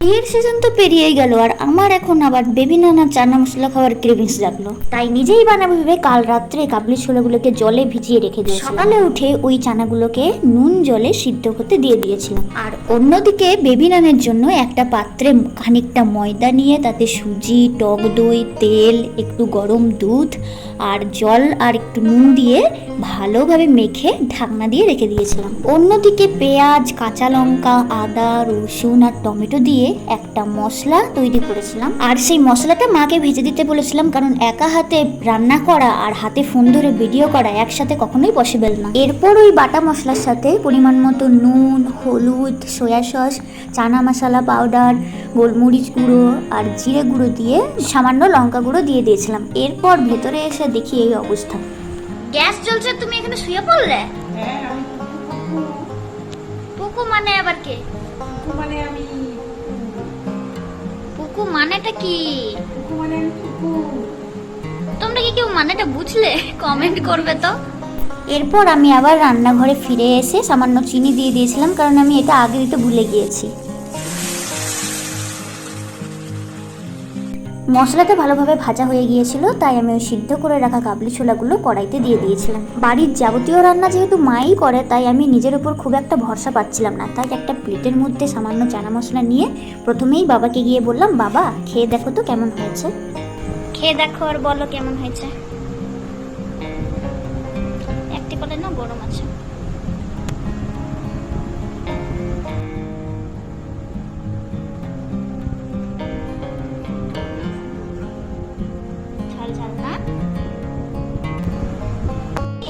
বিয়ের সিজন তো পেরিয়েই গেল, আর আমার এখন আবার বেবি নানা চানা মশলা খাওয়ার ক্রেভিংস জাগলো। তাই নিজেই বানাবো ভেবে কাল রাত্রে কাবলি ছোলাগুলোকে জলে ভিজিয়ে রেখে দিয়েছি। সকালে উঠে ওই চানাগুলোকে নুন জলে সিদ্ধ করতে দিয়ে দিয়েছিলাম। আর অন্যদিকে বেবি নানের জন্য একটা পাত্রে খানিকটা ময়দা নিয়ে তাতে সুজি, টক দই, তেল, একটু গরম দুধ আর জল আর একটু নুন দিয়ে ভালোভাবে মেখে ঢাকনা দিয়ে রেখে দিয়েছিলাম। অন্যদিকে পেঁয়াজ, কাঁচা লঙ্কা, আদা, রসুন আর টমেটো দিয়ে একটা মশলা তৈরি করেছিলাম। আর সেই মশলাটা মাকে ভেজে দিতে বলেছিলাম, কারণ একা হাতে রান্না করা আর হাতে ফোন ধরে ভিডিও করা একসাথে কখনোই পসিবল না। এরপর ওই বাটা মশলার সাথে পরিমাণ মতো নুন, হলুদ, soya sauce, chana masala powder, গোলমরিচ গুঁড়ো আর জিরে গুঁড়ো দিয়ে সামান্য লঙ্কা গুঁড়ো দিয়ে দিয়েছিলাম। এরপর ভেতরে এসে দেখি এই অবস্থা। গ্যাস জ্বলছে, তুমি এখানে শুয়ে পড়লে? হ্যাঁ, আমি পুকু মানে আবার কে? পুকু মানে আমি পুকু মানেটা কি? পুকু মানে আমি পুকু। তোমরা কি কেউ মানেটা বুঝলে? কমেন্ট করবে তো। এরপর আমি আবার রান্নাঘরে ফিরে এসে সামান্য চিনি দিয়ে দিয়েছিলাম, কারণ আমি এটা আগে দিতে ভুলে গিয়েছি। মশলাটা ভালোভাবে ভাজা হয়ে গিয়েছিল, তাই আমি ওই সিদ্ধ করে রাখা কাবলি ছোলাগুলো কড়াইতে দিয়ে দিয়েছিলাম। বাড়ির যাবতীয় রান্না যেহেতু মাই করে, তাই আমি নিজের উপর খুব একটা ভরসা পাচ্ছিলাম না। তাই একটা প্লেটের মধ্যে সামান্য চানা মশলা নিয়ে প্রথমেই বাবাকে গিয়ে বললাম, বাবা খেয়ে দেখো তো কেমন হয়েছে। খেয়ে দেখো আর বলো কেমন হয়েছে। একটি কলে না গরম আছে।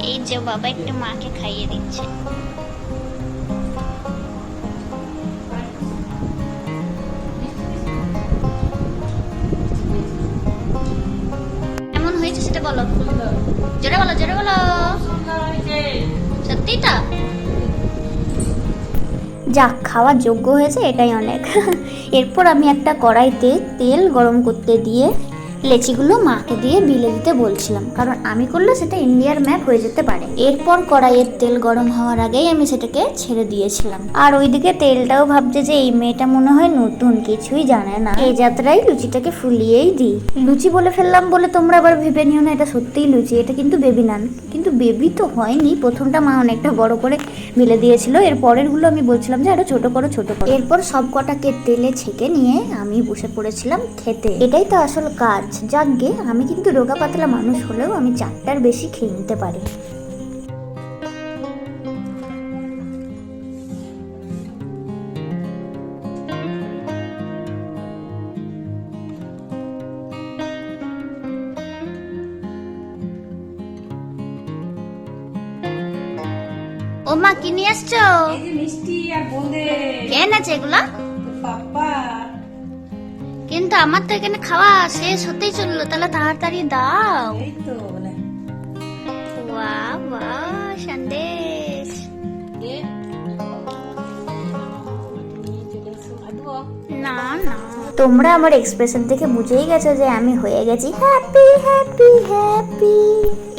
এই যে বাবা একটু মাকে খাইয়ে দিচ্ছে। কেমন হয়েছে সেটা বলো, জোরে বলো, জোরে বলো। সত্যি তো? যাক, খাওয়ার যোগ্য হয়েছে, এটাই অনেক। এরপর আমি একটা কড়াইতে তেল গরম করতে দিয়ে লেচিগুলো মাকে দিয়ে বিলে দিতে বলছিলাম, কারণ আমি করলে সেটা ইন্ডিয়ার ম্যাপ হয়ে যেতে পারে। এরপর কড়াইয়ের তেল গরম হওয়ার আগেই আমি সেটাকে ছেড়ে দিয়েছিলাম। আর ওইদিকে তেলটাও ভাবছে যে এই মেয়েটা মনে হয় নতুন, কিছুই জানে না, এই যাত্রায় লুচিটাকে ফুলিয়েই দিই। লুচি বলে ফেললাম বলে তোমরা আবার ভেবে নিও না এটা সত্যিই লুচি, এটা কিন্তু বেবি নান। কিন্তু বেবি তো হয়নি, প্রথমটা মা অনেকটা বড় করে বেলে দিয়েছিল, এর পরের গুলো আমি বলছিলাম যে আরো ছোট করো ছোট করো। এরপর সব কটাকে তেলে ছেঁকে নিয়ে আমি বসে পড়েছিলাম খেতে। এটাই তো আসল কাজ। যাকগে, আমি কিন্তু রোগা পাতলা মানুষ হলেও আমি 4টার বেশি খেয়ে নিতে পারি। ও মা, কি নিয়ে আসছো? এই যে মিষ্টি আর বোঁদে। কে এনেছে এগুলা? পাপা। কিন্তু আমার তো এখানে খাওয়া শেষ হতেই চললো, তাহলে তাড়াতাড়ি দাও। এই তো না। Wow wow, Sandesh. না না, তোমরা আমার এক্সপ্রেশন দেখে বুঝেই গেছো যে আমি হয়ে গেছি হ্যাপি হ্যাপি হ্যাপি।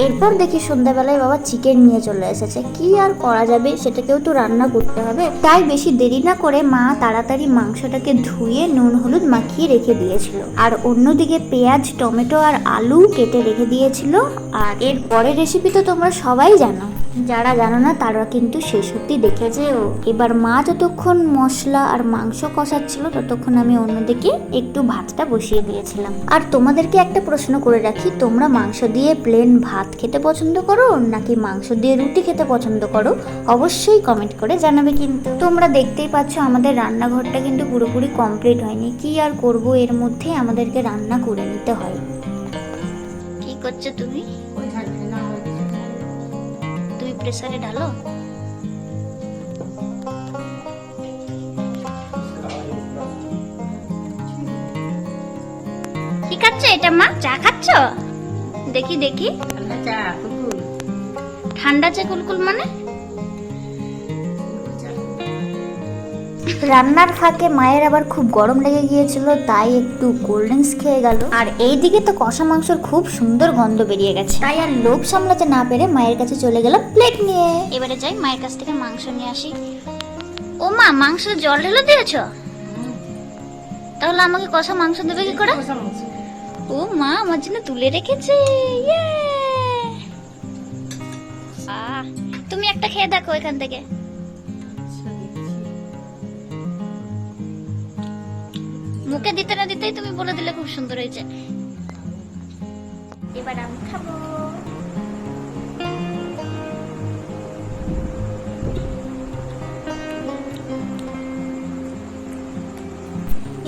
এরপর দেখি সন্ধ্যাবেলায় বাবা চিকেন নিয়ে চলে এসেছে। কি আর করা যাবে, সেটাকেও তো রান্না করতে হবে। তাই বেশি দেরি না করে মা তাড়াতাড়ি মাংসটাকে ধুয়ে নুন হলুদ মাখিয়ে রেখে দিয়েছিল, আর অন্যদিকে পেঁয়াজ, টমেটো আর আলু কেটে রেখে দিয়েছিল। আর এর পরের রেসিপি তো তোমরা সবাই জানো, যারা জানো না তারা কিন্তু শেষ সত্যি দেখেছেও। এবার মা যতক্ষণ মশলা আর মাংস কষাচ্ছিল, ততক্ষণ আমি অন্যদিকে একটু ভাতটা বসিয়ে দিয়েছিলাম। আর তোমাদেরকে একটা প্রশ্ন করে রাখি, তোমরা মাংস দিয়ে প্লেন ভাত খেতে পছন্দ করো নাকি মাংস দিয়ে রুটি খেতে পছন্দ করো? অবশ্যই কমেন্ট করে জানাবে। কিন্তু তোমরা দেখতেই পাচ্ছ আমাদের রান্নাঘরটা কিন্তু পুরোপুরি কমপ্লিট হয়নি। কি আর করব, এর মধ্যে আমাদেরকে রান্না করে নিতে হয়। কি করছো তুমি? তুমি প্রেসারে ঢালো। কি খাচ্ছ এটা মা? চা খাচ্ছ? দেখি দেখি। ঠান্ডা চা কুলকুল মানে? রান্নার ফাঁকে মায়ের আবার খুব গরম লেগে গিয়েছিল, তাই একটু কোল্ড ড্রিঙ্কস খেয়ে গেল। আর এইদিকে তো কষা মাংসের খুব সুন্দর গন্ধ বেরিয়ে গেছে, তাই আর লোভ সামলাতে না পেরে মায়ের কাছে চলে গেলাম প্লেট নিয়ে। এবারে যাই মায়ের কাছ থেকে মাংস নিয়ে আসি। ও মা, মাংস জল ঢেলে দিয়েছ? তাহলে আমাকে কষা মাংস দেবে কি করে? কষা মাংস। ও মা আমার জন্য তুলে রেখেছে। ইয়ে! তুমি একটা খেয়ে দেখো এখান থেকে। আচ্ছা, দেখছি। মুখে দিতে না দিতেই তুমি বলে দিলে খুব সুন্দর হয়েছে। এবার আমি খাবো।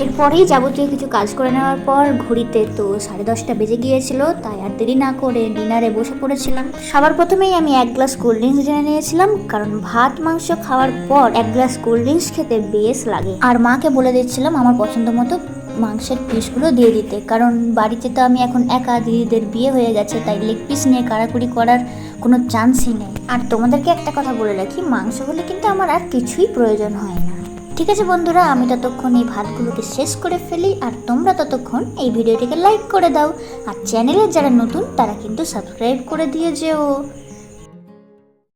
এরপরেই যাবতীয় কিছু কাজ করে নেওয়ার পর ঘড়িতে তো 10:30 বেজে গিয়েছিল, তাই আর দেরি না করে ডিনারে বসে পড়েছিলাম। সবার প্রথমেই আমি এক গ্লাস কোল্ড ড্রিঙ্কস জেনে নিয়েছিলাম, কারণ ভাত মাংস খাওয়ার পর এক গ্লাস কোল্ড ড্রিঙ্কস খেতে বেশ লাগে। আর মাকে বলে দিচ্ছিলাম আমার পছন্দ মতো মাংসের পিসগুলো দিয়ে দিতে, কারণ বাড়িতে তো আমি এখন একা, দিদিদের বিয়ে হয়ে গেছে, তাই লেগ পিস নিয়ে কাড়াকুড়ি করার কোনো চান্সই নেই। আর তোমাদেরকে একটা কথা বলে রাখি, মাংস হলে কিন্তু আমার আর কিছুই প্রয়োজন হয় না। ঠিক আছে বন্ধুরা, আমি ততক্ষণ এই ভাতগুলোকে শেষ করে ফেলি, আর তোমরা ততক্ষণ এই ভিডিওটিকে লাইক করে দাও। আর চ্যানেলে যারা নতুন তারা কিন্তু সাবস্ক্রাইব করে দিয়ে যেও।